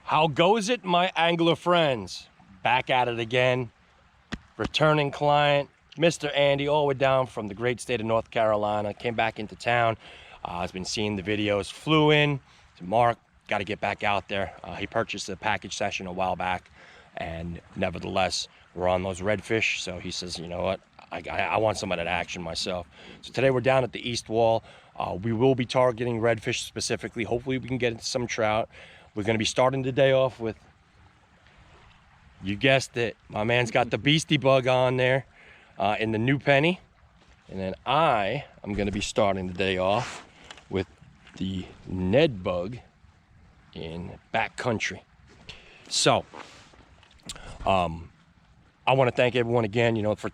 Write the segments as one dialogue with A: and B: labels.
A: How goes it, my angler friends? Back at it again. Returning client, Mr. Andy, all the way down from the great state of North Carolina. Came back into town. Has been seeing the videos. Flew in to Mark. Got to get back out there. He purchased a package session a while back, and nevertheless, we're on those redfish. So he says, you know what? I want some of that action myself. So today we're down at the east wall. We will be targeting redfish specifically. Hopefully we can get into some trout. We're going to be starting the day off with, you guessed it, my man's got the beastie bug on there in the new penny. And then I am going to be starting the day off with the Ned bug in backcountry. So, I want to thank everyone again, I want to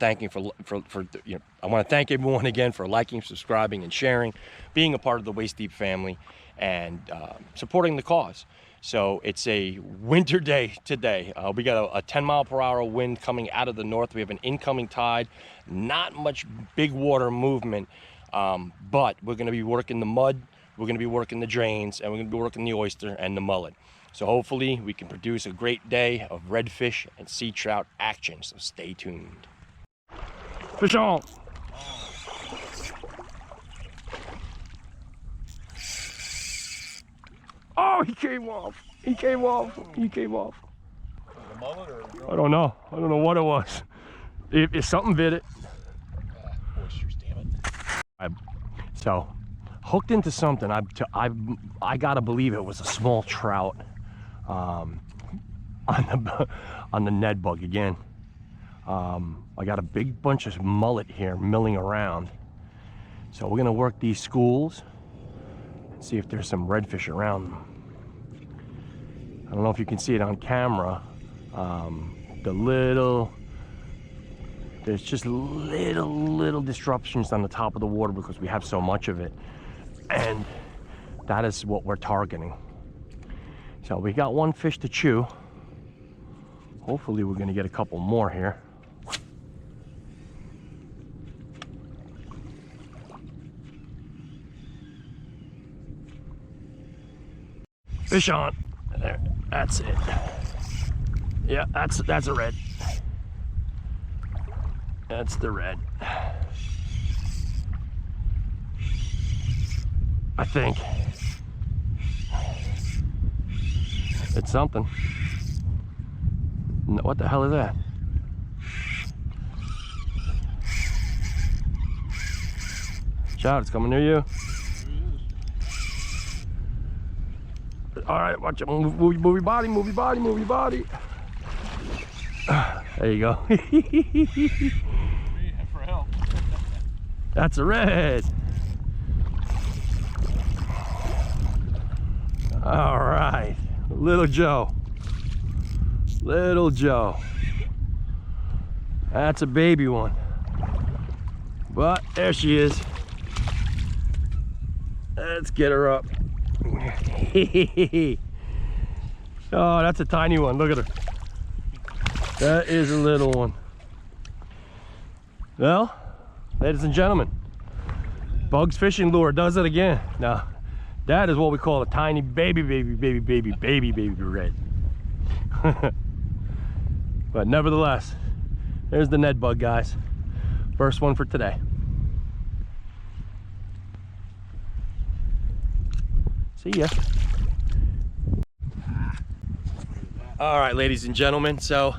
A: thank everyone again for liking, subscribing, and sharing, being a part of the Waist Deep family, and supporting the cause. So it's a winter day today. We got a 10-mile-per-hour wind coming out of the north. We have an incoming tide, not much big water movement, but we're going to be working the mud, we're going to be working the drains, and we're going to be working the oyster and the mullet. So hopefully we can produce a great day of redfish and sea trout action. So stay tuned. Fish on! Oh, he came off. He came off. He came off. I don't know. I don't know what it was. If something bit it.
B: Oysters, damn it.
A: So hooked into something. I gotta believe it was a small trout. On the Ned bug again. I got a big bunch of mullet here milling around, so we're gonna work these schools and see if there's some redfish around them. I don't know if you can see it on camera. There's just little disruptions on the top of the water because we have so much of it, and that is what we're targeting. So we got one fish to chew. Hopefully we're gonna get a couple more here. Fish on. There, that's it. Yeah, that's a red. That's the red. I think. It's something. What the hell is that? Shout, it's coming near you. All right, watch it. Move your body, move your body, move your body. There you go.
B: For help.
A: That's a red. All right. Little Joe. Little Joe. That's a baby one. But there she is. Let's get her up. Oh, that's a tiny one. Look at her. That is a little one. Well, ladies and gentlemen, Bugs Fishing Lure does it again. Now, that is what we call a tiny baby red. But nevertheless, there's the Ned bug, guys. First one for today. See ya. All right, ladies and gentlemen. So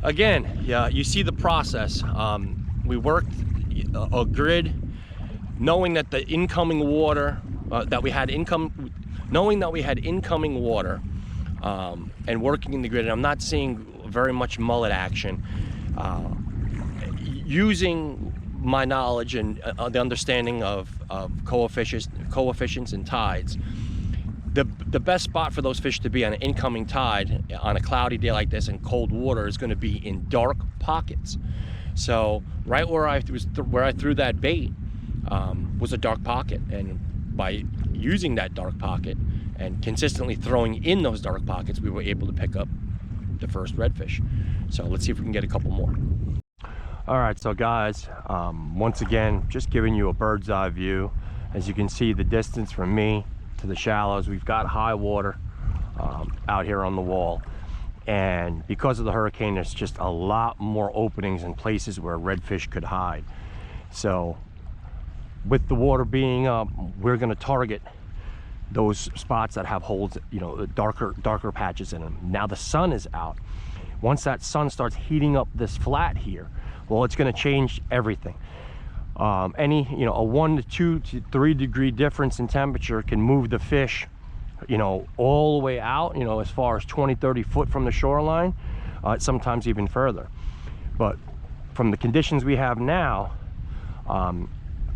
A: again, yeah, you see the process. We worked a grid, knowing that the incoming water, knowing that we had incoming water, and working in the grid. And I'm not seeing very much mullet action. Using my knowledge and the understanding of coefficients and tides, the best spot for those fish to be on an incoming tide on a cloudy day like this in cold water is going to be in dark pockets. So right where I threw that bait was a dark pocket, and by using that dark pocket and consistently throwing in those dark pockets, we were able to pick up the first redfish. So let's see if we can get a couple more. All right, so guys, once again, just giving you a bird's eye view. As you can see, the distance from me to the shallows. We've got high water out here on the wall, and because of the hurricane, there's just a lot more openings and places where redfish could hide. So with the water being up, we're going to target those spots that have holes, you know, darker patches in them. Now the sun is out. Once that sun starts heating up this flat here, well, it's going to change everything. Any, you know, a 1 to 2 to 3 degree difference in temperature can move the fish, you know, all the way out, you know, as far as 20-30 foot from the shoreline, sometimes even further. But from the conditions we have now, I'm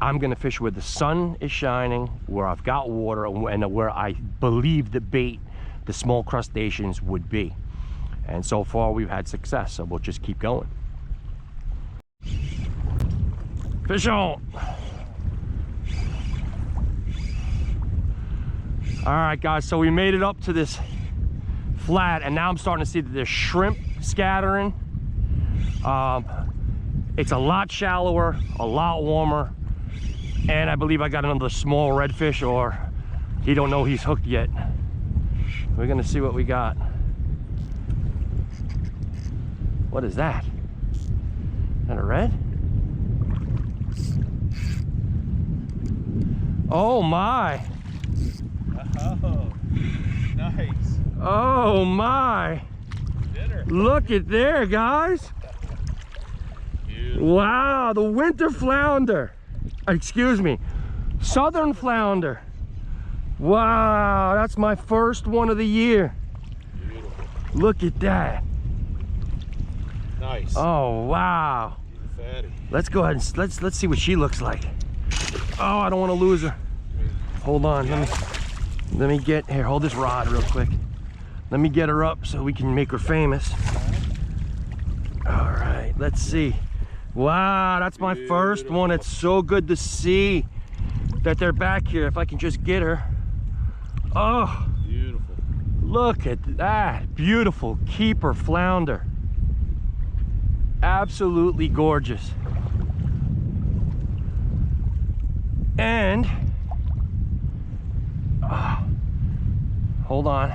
A: going to fish where the sun is shining, where I've got water, and where I believe the bait, the small crustaceans, would be. And so far we've had success, so we'll just keep going. Fish on! All right, guys, so we made it up to this flat, and now I'm starting to see that there's shrimp scattering. It's a lot shallower, a lot warmer, and I believe I got another small redfish, or he don't know he's hooked yet. We're gonna see what we got. What is that? Is that a red? Oh my!
B: Oh, nice.
A: Oh my!
B: Dinner.
A: Look at there, guys!
B: Beautiful.
A: Wow, the winter flounder. Excuse me, southern flounder. Wow, that's my first one of the year.
B: Beautiful.
A: Look at that.
B: Nice.
A: Oh wow.
B: Fatty.
A: Let's go ahead and let's see what she looks like. Oh, I don't want to lose her. Hold on, let me get here. Hold this rod real quick. Let me get her up so we can make her famous. All right, let's see. Wow, that's my first one. It's so good to see that they're back here. If I can just get her. Oh,
B: Beautiful.
A: look at that. Beautiful keeper flounder. Absolutely gorgeous. And hold on,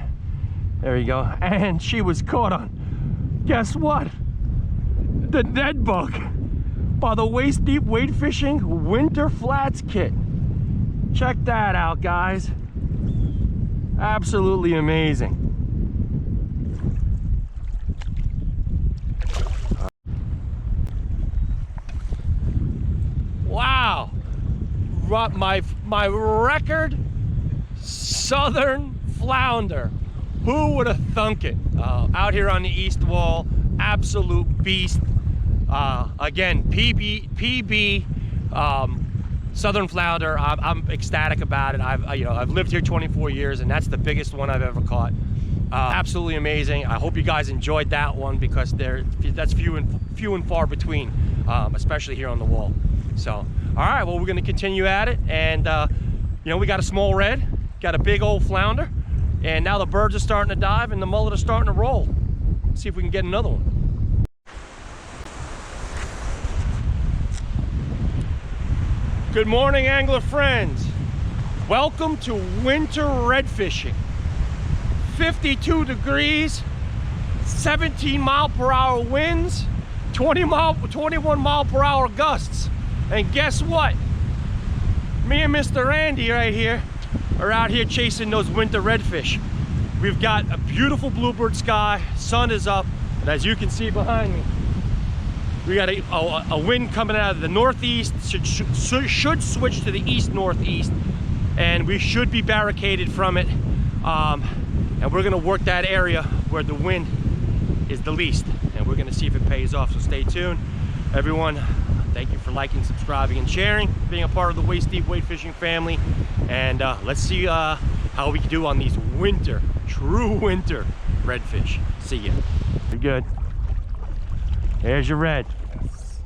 A: there you go. And she was caught on, guess what, the dead bug by the Waist Deep Wade Fishing Winter Flats kit. Check that out, guys. Absolutely amazing. Wow, my record southern flounder. Who would have thunk it? Out here on the east wall, absolute beast. Again, PB southern flounder. I'm ecstatic about it. I've lived here 24 years, and that's the biggest one I've ever caught. Absolutely amazing. I hope you guys enjoyed that one, because that's few and far between, especially here on the wall. So, all right, well, we're going to continue at it, and you know, we got a small red, got a big old flounder, and now the birds are starting to dive and the mullet are starting to roll. Let's see if we can get another one. Good morning, angler friends. Welcome to winter red fishing. 52 degrees, 17 mile per hour winds, 21 mile per hour gusts. And guess what? Me and Mr. Andy right here are out here chasing those winter redfish. We've got a beautiful bluebird sky, sun is up, and as you can see behind me, we got a wind coming out of the northeast, should switch to the east-northeast, and we should be barricaded from it. And we're gonna work that area where the wind is the least, and we're gonna see if it pays off, so stay tuned. Everyone, thank you for liking, subscribing, and sharing, being a part of the Waist Deep Wade Fishing family. And let's see how we can do on these winter, true winter redfish. See ya. You're good. There's your red.
B: Yes.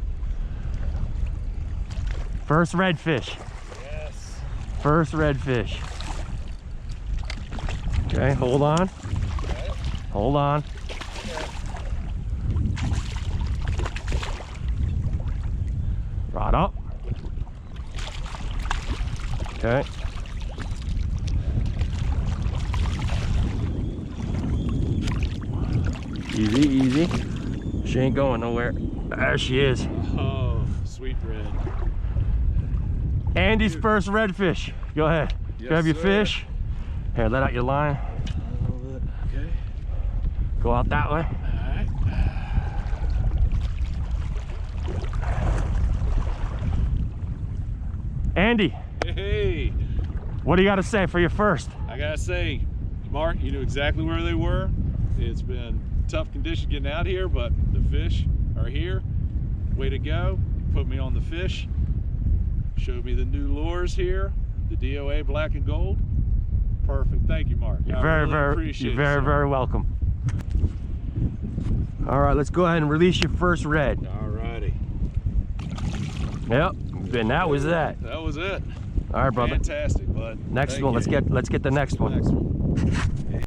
A: First redfish.
B: Yes.
A: First redfish. Okay, hold on.
B: Okay.
A: Hold on. Rod up. Okay. Easy, easy. She ain't going nowhere. There she is.
B: Oh, sweet red.
A: Andy's first redfish. Go ahead.
B: Yes,
A: Grab your
B: sir.
A: fish. Here, let out your line.
B: A little bit. Okay.
A: Go out that way.
B: All right.
A: Andy,
B: Hey,
A: what do you got to say for your first?
B: I gotta say, Mark, you knew exactly where they were. It's been tough conditions getting out here, but the fish are here. Way to go. You put me on the fish. Showed me the new lures here, the DOA black and gold. Perfect. Thank you, Mark.
A: You're
B: I
A: very,
B: really
A: very,
B: appreciate
A: you're
B: it,
A: very,
B: sir.
A: very welcome. All right, let's go ahead and release your first red.
B: All righty.
A: Yep, and that was that.
B: That was it.
A: All right, brother.
B: Fantastic, bud.
A: Next
B: Thank
A: one.
B: you.
A: Let's get the next one.
B: Next one.